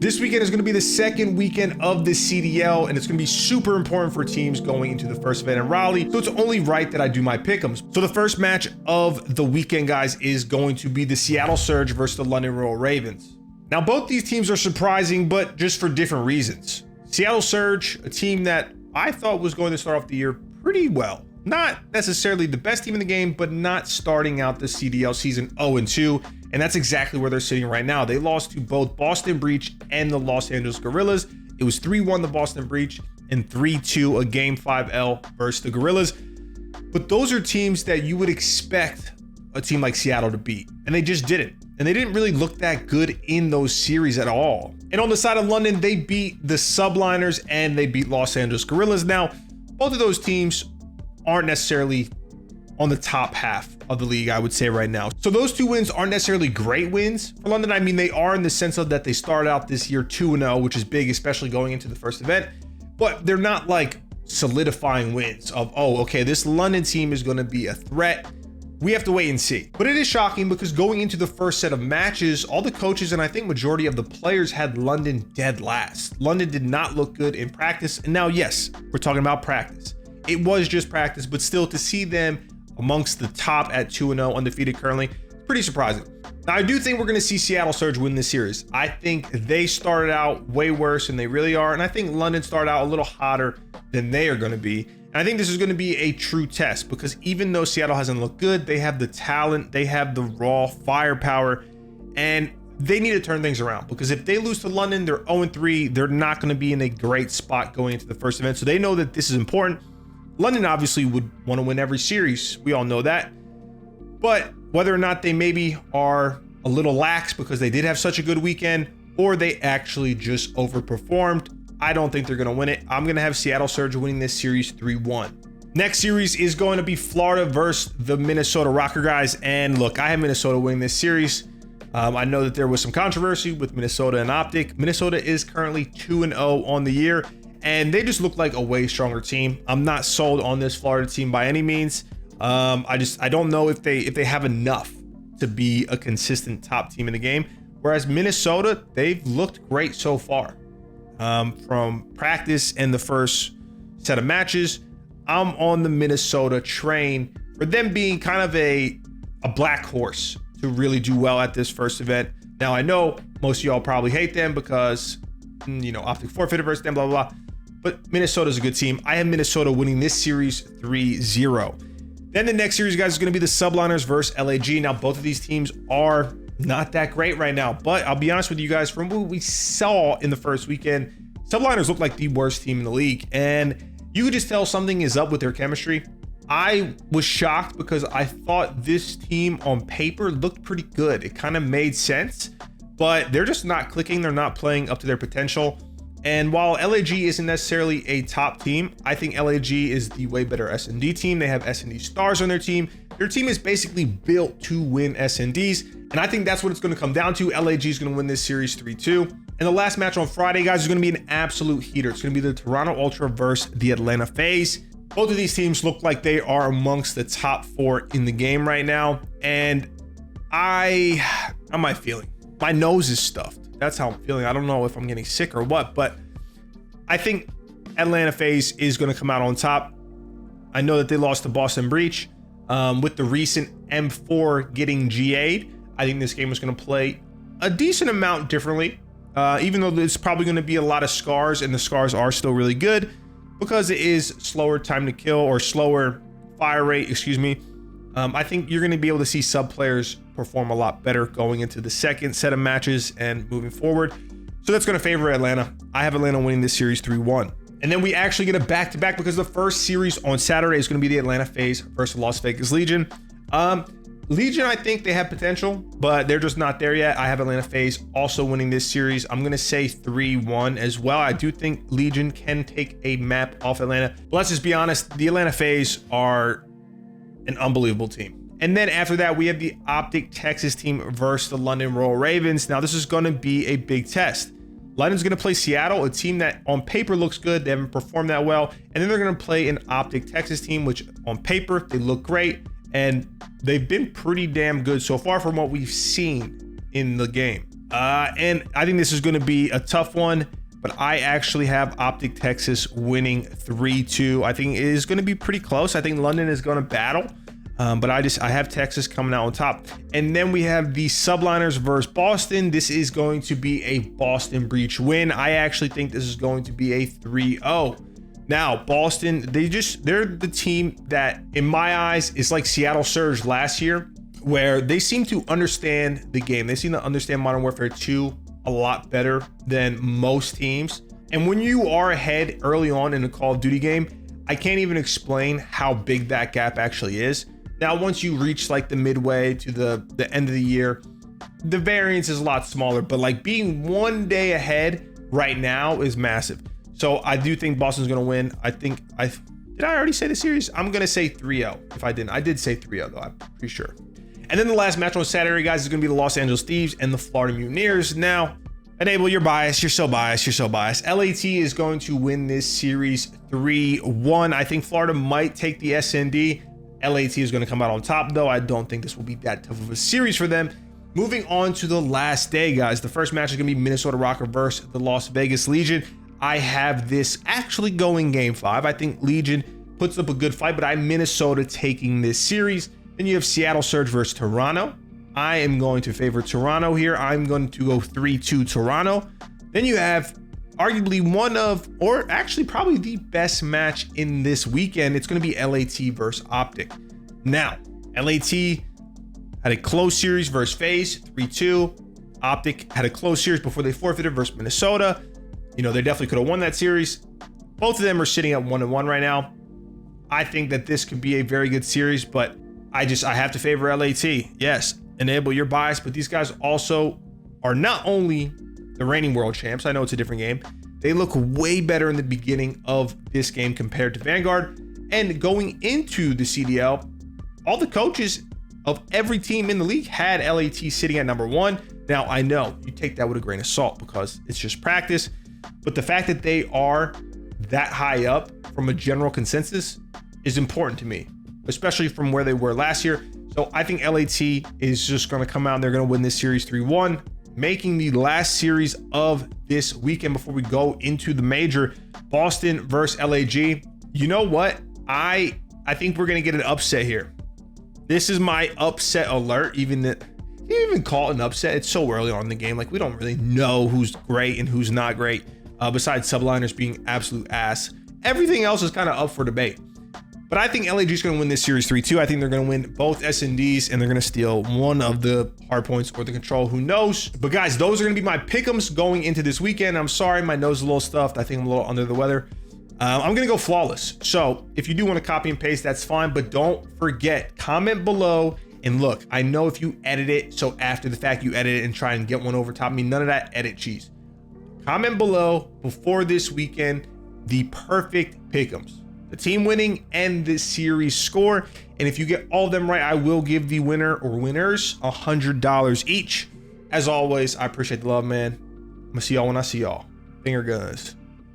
This weekend is going to be the second weekend of the CDL, and it's going to be super important for teams going into the first event in Raleigh. So it's only right that I do my pick'ems. So the first match of the weekend, guys, is going to be the Seattle Surge versus the London Royal Ravens. Now, both these teams are surprising, but just for different reasons. Seattle Surge, a team that I thought was going to start off the year pretty well. Not necessarily the best team in the game, but not starting out the CDL season 0-2. And that's exactly where they're sitting right now. They lost to both Boston Breach and the Los Angeles Guerrillas. It was 3-1 the Boston Breach and 3-2 a Game 5L versus the Guerrillas. But those are teams that you would expect a team like Seattle to beat. And they just didn't. And they didn't really look that good in those series at all. And on the side of London, they beat the Subliners and they beat Los Angeles Guerrillas. Now, both of those teams aren't necessarily on the top half of the league, I would say right now. So those two wins aren't necessarily great wins for London. I mean, they are in the sense of that they started out this year 2-0, which is big, especially going into the first event, but they're not like solidifying wins of, oh, okay, this London team is going to be a threat. We have to wait and see. But it is shocking because going into the first set of matches, all the coaches and I think majority of the players had London dead last. London did not look good in practice. And now, yes, we're talking about practice. It was just practice, but still to see them amongst the top at 2-0 undefeated currently, pretty surprising. Now, I do think we're going to see Seattle Surge win this series. I think they started out way worse than they really are. And I think London started out a little hotter than they are going to be. And I think this is going to be a true test because even though Seattle hasn't looked good, they have the talent, they have the raw firepower, and they need to turn things around because if they lose to London, they're 0-3. They're not going to be in a great spot going into the first event. So they know that this is important. London obviously would want to win every series. We all know that. But whether or not they maybe are a little lax because they did have such a good weekend or they actually just overperformed, I don't think they're going to win it. I'm going to have Seattle Surge winning this series 3-1. Next series is going to be Florida versus the Minnesota Rocker guys. And look, I have Minnesota winning this series. I know that there was some controversy with Minnesota and Optic. Minnesota is currently 2-0 on the year. And they just look like a way stronger team. I'm not sold on this Florida team by any means. I don't know if they have enough to be a consistent top team in the game. Whereas Minnesota, they've looked great so far. From practice and the first set of matches, I'm on the Minnesota train for them being kind of a black horse to really do well at this first event. Now, I know most of y'all probably hate them because, you know, Optic forfeited versus them, blah, blah, blah. But Minnesota's a good team. I have Minnesota winning this series 3-0. Then the next series, guys, is going to be the Subliners versus LAG. Now, both of these teams are not that great right now. But I'll be honest with you guys, from what we saw in the first weekend, Subliners look like the worst team in the league. And you could just tell something is up with their chemistry. I was shocked because I thought this team on paper looked pretty good. It kind of made sense, but they're just not clicking. They're not playing up to their potential. And while LAG isn't necessarily a top team, I think LAG is the way better S&D team. They have S&D stars on their team. Their team is basically built to win S&Ds. And I think that's what it's going to come down to. LAG is going to win this series 3-2. And the last match on Friday, guys, is going to be an absolute heater. It's going to be the Toronto Ultra versus the Atlanta FaZe. Both of these teams look like they are amongst the top 4 in the game right now. And how am I feeling? My nose is stuffed. That's how I'm feeling. I don't know if I'm getting sick or what, but I think Atlanta FaZe is going to come out on top. I know that they lost to Boston Breach. With the recent M4 getting GA'd, I think this game is going to play a decent amount differently, even though there's probably going to be a lot of scars, and the scars are still really good because it is slower time to kill or slower fire rate, excuse me. I think you're going to be able to see sub players perform a lot better going into the second set of matches and moving forward. So that's going to favor Atlanta. I have Atlanta winning this series 3-1. And then we actually get a back-to-back because the first series on Saturday is going to be the Atlanta FaZe versus Las Vegas Legion. Legion, I think they have potential, but they're just not there yet. I have Atlanta FaZe also winning this series. I'm going to say 3-1 as well. I do think Legion can take a map off Atlanta. But let's just be honest. The Atlanta FaZe are an unbelievable team. And then after that, we have the Optic Texas team versus the London Royal Ravens. Now, this is going to be a big test. London's going to play Seattle, a team that on paper looks good. They haven't performed that well. And then they're going to play an Optic Texas team, which on paper, they look great. And they've been pretty damn good so far from what we've seen in the game. And I think this is going to be a tough one, but I actually have Optic Texas winning 3-2. I think it is going to be pretty close. I think London is going to battle, but I have Texas coming out on top. And then we have the Subliners versus Boston. This is going to be a Boston Breach win. I actually think this is going to be a 3-0. Now, Boston, they're the team that, in my eyes, is like Seattle Surge last year, where they seem to understand the game. They seem to understand Modern Warfare 2 a lot better than most teams. And when you are ahead early on in a Call of Duty game, I can't even explain how big that gap actually is. Now, once you reach like the midway to the end of the year, the variance is a lot smaller, but like being one day ahead right now is massive. So I do think Boston's going to win. Did I already say the series? I'm going to say 3-0. If I didn't, I did say 3-0 though, I'm pretty sure. And then the last match on Saturday, guys, is going to be the Los Angeles Thieves and the Florida Mutineers. Now, Enable, you're biased. You're so biased. You're so biased. LAT is going to win this series 3-1. I think Florida might take the SND. LAT is going to come out on top, though. I don't think this will be that tough of a series for them. Moving on to the last day, guys. The first match is going to be Minnesota Rocker versus the Las Vegas Legion. I have this actually going game 5. I think Legion puts up a good fight, but I have Minnesota taking this series. Then you have Seattle Surge versus Toronto. I am going to favor Toronto here. I'm going to go 3-2 Toronto. Then you have arguably one of, or actually probably the best match in this weekend. It's going to be LAT versus Optic. Now, LAT had a close series versus FaZe, 3-2. Optic had a close series before they forfeited versus Minnesota. You know, they definitely could have won that series. Both of them are sitting at 1-1 right now. I think that this could be a very good series, but I have to favor LAT. Yes, Enable, you're biased, but these guys also are not only the reigning world champs. I know it's a different game. They look way better in the beginning of this game compared to Vanguard. And going into the CDL, all the coaches of every team in the league had LAT sitting at #1. Now, I know you take that with a grain of salt because it's just practice, but the fact that they are that high up from a general consensus is important to me, especially from where they were last year. So I think LAT is just going to come out and they're going to win this series 3-1, making the last series of this weekend before we go into the major, Boston versus LAG. You know what? I think we're going to get an upset here. This is my upset alert. Even that, you can't even call it an upset. It's so early on in the game. Like, we don't really know who's great and who's not great, besides Subliners being absolute ass. Everything else is kind of up for debate. But I think LAG is going to win this series 3-2. I think they're going to win both SNDs and they're going to steal one of the hard points or the control. Who knows? But guys, those are going to be my pick'ems going into this weekend. I'm sorry, my nose is a little stuffed. I think I'm a little under the weather. I'm going to go flawless. So if you do want to copy and paste, that's fine. But don't forget, comment below. And look, I know if you edit it, so after the fact you edit it and try and get one over top of me, none of that edit cheese. Comment below before this weekend the perfect pick'ems, the team winning and the series score. And if you get all of them right, I will give the winner or winners $100 each. As always, I appreciate the love, man. I'm gonna see y'all when I see y'all. Finger guns.